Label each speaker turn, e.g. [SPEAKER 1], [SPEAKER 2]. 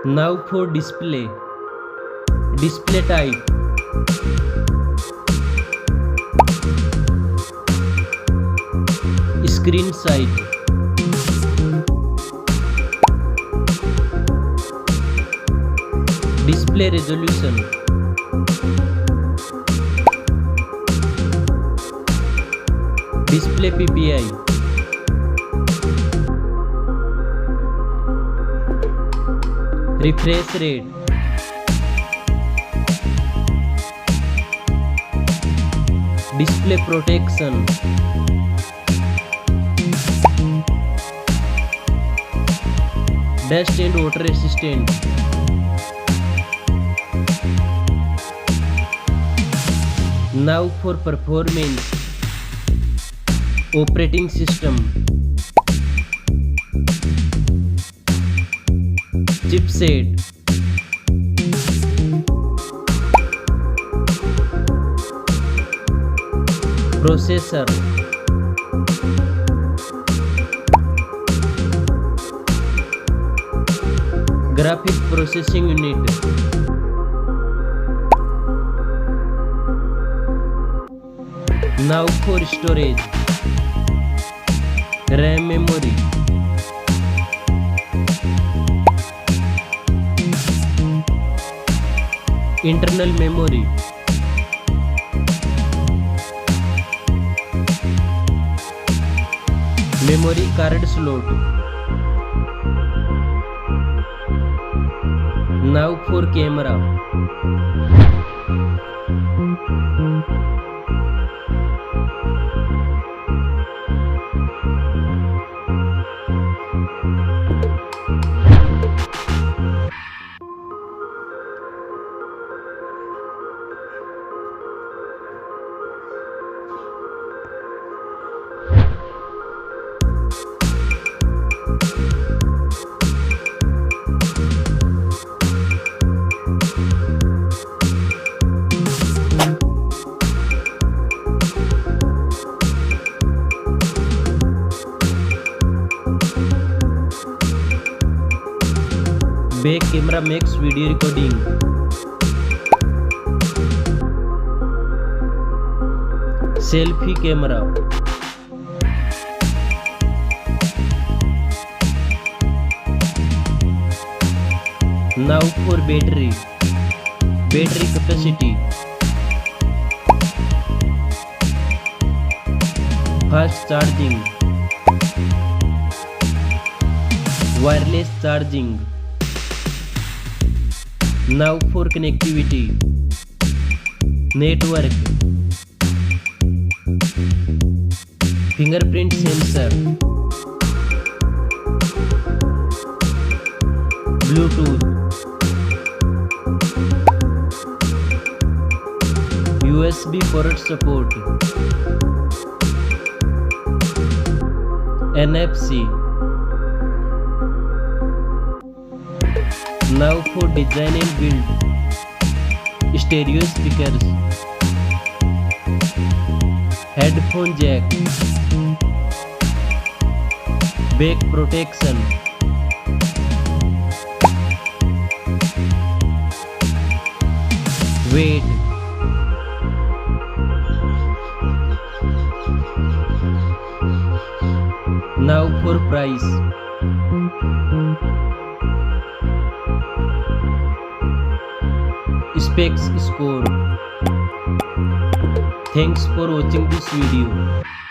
[SPEAKER 1] Now for display type, screen size, display resolution, display PPI, refresh rate, display protection, dust and water resistant, now for performance, operating system, chipset, processor, graphic processing unit, now for storage, RAM memory, internal memory, memory card slot. Now for camera, back camera makes video recording, selfie camera, now for battery capacity, fast charging, wireless charging, now for connectivity, network, fingerprint sensor, Bluetooth, USB port support, NFC. Now for design and build, stereo speakers, headphone jack, back protection, weight, now for price, specs score. Thanks for watching this video.